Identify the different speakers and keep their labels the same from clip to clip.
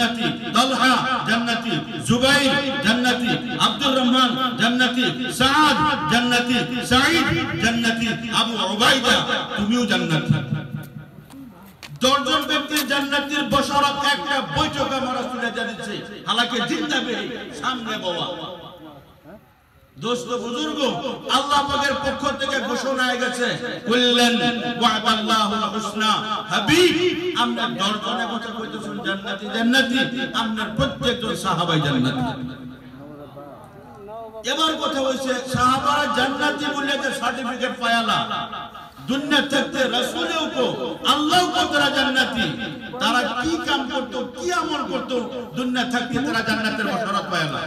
Speaker 1: জান্নাতি, তালহা জান্নাতি, জুবাইর জান্নাতি, আব্দুর রহমান জান্নাতি, সাদ জান্নাতি, সাঈদ জান্নাতি, আবু উবাইদা তুমিও জান্নাতি। 10 জন ব্যক্তির জান্নাতের বশারত একটা বৈঠক আমার রাসূল জানিয়েছে, হালাকে জিন্দা বেরি সামনে বাবা। দোস্ত বুজুর্গ, আল্লাহ পাকের পক্ষ থেকে ঘোষণা হয়ে গেছে, কুল্লান ওয়াদাল্লাহুল হুসনা। হাবিব আমরা 10 জনের কথা কইতেছেন জান্নাতি জান্নাতি, আপনার প্রত্যেকজন সাহাবাই জান্নাতি। এবার কথা হইছে সাহাবারা জান্নাতি বলে যে সার্টিফিকেট পায়ালা, দুনিয়া থাকতে রাসূলেও কো আল্লাহও কো তারা জান্নাতি। তারা কি কাম করতো, কি আমল করতো, দুনিয়া থাকতে তারা জান্নাতের বশারত পায়ালা।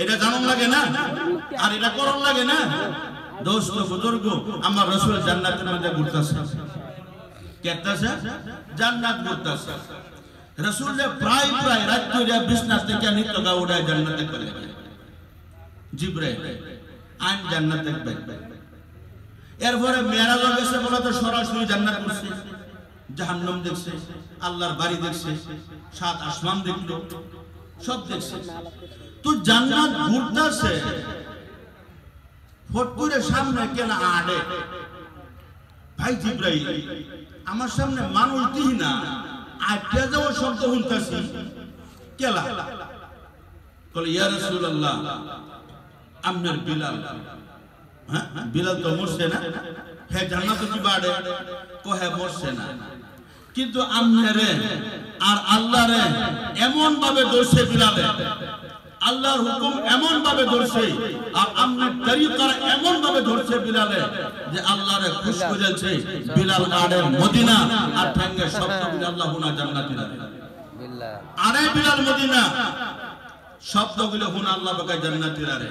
Speaker 1: এটা জানান লাগে না, আর এটা করণ লাগে না। দোস্ত বুজুর্গ, আমার রাসূল জান্নাতের মধ্যে ঘুরতাছে, কেতাছে জান্নাত ঘুরতাছে। রাসূল প্রায় প্রায় রাত করে বিছনা থেকে নিত্য গা উড়ায় জান্নাতে চলে যায়। জিবরাইল আইন জান্নাতে দেখবে। এরপরে মেরাজ গেছে বলে তো সরাসরি জান্নাত করছে, জাহান্নাম দেখছে, আল্লাহর বাড়ি দেখছে, 7 আসমান দেখলো, সব দেখছে। তো জান্নাত ঘুরতাছে, ফট করে সামনে কেন আড়ে, ভাই জিবরাইল আমার সামনে মানুষ দিই না, আটকে যাওয়ার শব্দ শুনতাছি কেলা। বলে ইয়া রাসূলুল্লাহ আপনার বিলাল। হ্যাঁ বিলাল তো মরছে না, হ্যাঁ জান্নাতে কি বাড়ে, কো হ্যাঁ মরছে না, কিন্তু আপনারে আর আল্লাহরে এমন ভাবে ধরছে বিলালে, আল্লাহর হুকুম এমন ভাবে ধরছে আর আপনার তরিকা এমন ভাবে ধরছে বিলালে যে আল্লাহরে খুশি করেছে। বিলাল আড়ে মদিনা আর ঠাঙ্গে শব্দ বলে আল্লাহ হুনা জান্নাতি রে বিল্লাহ, আড়ে বিলাল মদিনা শব্দগুলো হুনা আল্লাহ পাক জান্নাতি রে।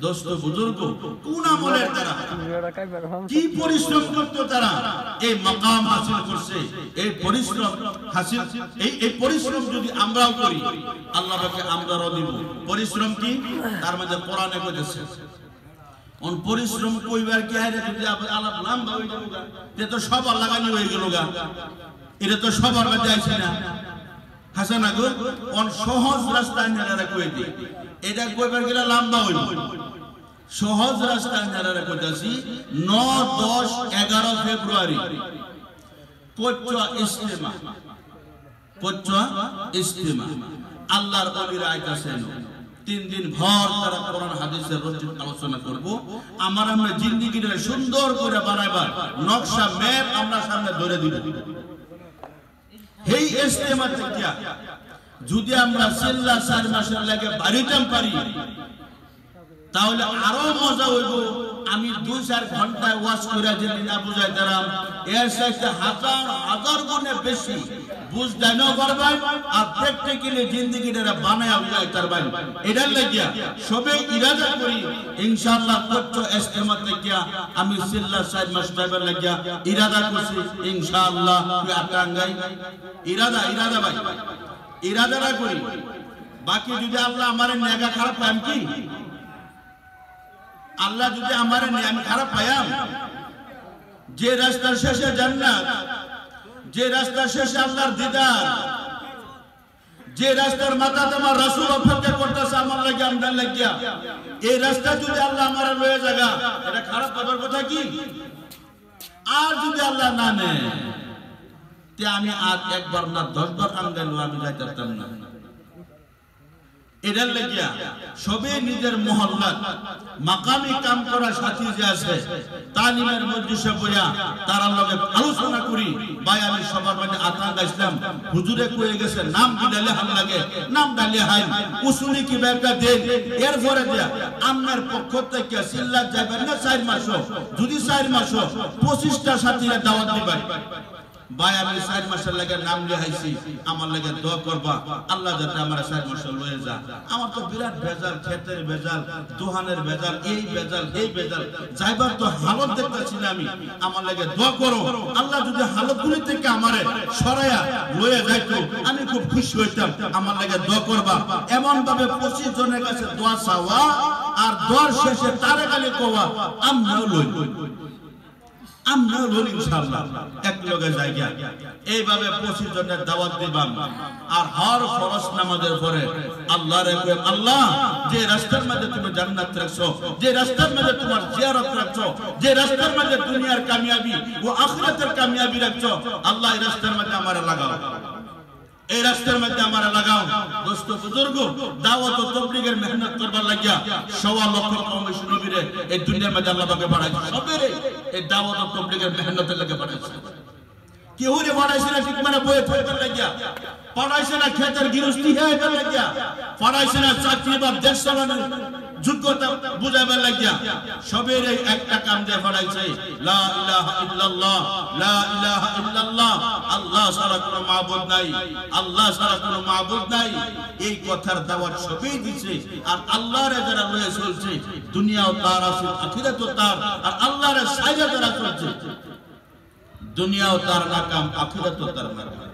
Speaker 1: দোস্ত বুজুর্গ, কোন আমলের তারা কি পরিশ্রম করতো, তারা এই মাকাম হাসিল করছে। এই পরিশ্রম হাসিল, এই পরিশ্রম যদি আমরাও করি আল্লাহ পাকে আমরাও দিব। পরিশ্রম কি তার মধ্যে কোরআনে বলেছে, অন পরিশ্রম কইবার কি আরে যদি আলাপ লম্বা হই যাবগা, যে তো সবার লাগানি হয়ে গেল গা, এটা তো সবার মধ্যে আছে না। হাসান গো অন সহজ রাস্তায় নেড়া কই দি, এটা কইবার গেলে লম্বা হইল। সহজ রাস্তায় নেড়া কইতাছি 9, 10, 11 ফেব্রুয়ারি কোচ্চা ইজতেমা, কোচ্চা ইজতেমা আল্লাহর ওলির আইতাছেন। 3 দিন ভর তারা কোরআন হাদিসের রচিত আলোচনা করব। আমরা জিন্দেগিটা সুন্দর করে বানাইবার নকশা ম্যাপ আমরা সামনে ধরে দিব। এই ইজতেমা থেকে যদি আমরা চিল্লা 4 মাসের লাগে বাড়িতাম পারি তাহলে আরো মজা হইব। আমি 2-4 ঘন্টায় ওয়াজ করে যে না বুঝাই দিলাম, এর সাথে হাজার হাজার গুণে বেশি বুঝ জানাও পারবেন আর প্র্যাকটিক্যালি জিন্দেগিটা বানায়া বুঝাই পারবেন। এটার লাগিয়া সবে ইরাদা করি ইনশাআল্লাহ করছো ইজতেমা থেকে আমি চিল্লা 4 মাস টাইবার লাগিয়া ইরাদা করছি ইনশাআল্লাহ। তুই আটাঙ্গাই ইরাদা ইরাদা ভাই ইরাদাটা করি। বাকি যদি আল্লাহ আমারে নেগা খারাপ পান কি, আল্লাহ যদি আমারে আমি খারাপ পায়াম, যে রাস্তার শেষে জান্নাত, যে রাস্তার শেষে আল্লাহর দিদার, যে রাস্তার মাথাতে আমার রাসূল অপেক্ষা করতেছে আমার লাগি আমদার লাগিয়া, এই রাস্তা যদি আল্লাহ আমারে লয়ে জায়গা, এটা খারাপ পাবার কথা কি? আর যদি আল্লাহ না নেয় তে আমি আজ 1 বার না 10 বার আমদাইলো আমি যাইতে পারতাম না। এটার লাগিয়া সবে নিজের মহল্লা মাকামি কাম করা সাথী যে আছে তালিমের মজলিসে বইয়া তার লগে আলোচনা করি। ভাই আমি সবার মধ্যে আতাঙ্গা ইসলাম হুজুরে কয়ে গেছে নাম দিলে হাল লাগে, নাম ডালে হাই উসুলি কি ব্যাপারটা দেন। এরপরে দিয়া আমার পক্ষ থেকে সিল্লাত যাবেন না 4 মাস, যদি 4 মাস 25টা সাথীরা দাওয়াত দিবেন। ভাই আমি 4 মাসের লাগে নাম লিখাইছি, আমার লাগে দোয়া করবা আল্লাহ যাতে আমার 4 মাস লয়ে যা। আমার তো বিরাট বেজাল, ক্ষেতের বেজাল, দোহানের বেজাল, এই বেজাল এই বেজাল, যাইবার তো হালত দেখতেছি না আমি। আমার লাগে দোয়া করো, আল্লাহ যদি হালতগুলি থেকে আমারে সরাইয়া লয়ে যাইতো আমি খুব খুশি হইতাম। আমার লাগে দোয়া করবা। এমন ভাবে 25 জনের কাছে দোয়া চাওয়া আর দোয়ার শেষে তারে গালি কোয়া আমরাও লই। আমরা বলি ইনশাআল্লাহ এক লগে জায়গা এইভাবে 25 জনের দাওয়াত দিবাম আর হর ফরজ নামাজের পরে আল্লাহর কইম আল্লাহ যে রাস্তার মধ্যে তুমি জান্নাত রাখছো যে রাস্তার মধ্যে তোমার জিয়ারত রাখছো যে রাস্তার মধ্যে দুনিয়ার কামিয়াবি ও আখিরাতের কামিয়াবি রাখছো আল্লাহ এই রাস্তার মধ্যে আমারে লাগাও এই রাস্তার মধ্যে আমারে লাগাও দোস্ত বুজুর্গ দাওয়াত ও তাবলীগের মেহনত করবার লাগিয়া 1.25 লক্ষ কওমি নবীরে এই দুনিয়ার মধ্যে আল্লাহ পাকে বাড়াইছে সবেরে এই দাওয়াত ও তাবলীগের মেহনতের লাগি বাড়াইছে কেউরে বাড়াইছে না ঠিক মানে বইয়ে থাকবার লাগিয়া পড়াইছে না খেতের গৃহস্থী হইবার লাগিয়া পড়াইছে না চাকরি বা দেশ চালানোর যোগ্যতা বুঝাবার লাগিয়া সবেরে একটা কাম দিয়ে বাড়াইছে লা ইলাহা ইল্লাল্লাহ লা ইলাহা ইল্লাল্লাহ আল্লাহ ছাড়া কোনো মাবুদ নাই আল্লাহ ছাড়া কোনো মাবুদ নাই এই কথার দাওয়াত সবেই দিছে আর আল্লাহর যারা লয়ে চলছে দুনিয়াও তার আছে আখিরাতও তার আর আল্লাহর সাইরা যারা চলছে দুনিয়াও তার নাকাম আখিরাতও তার নাকাম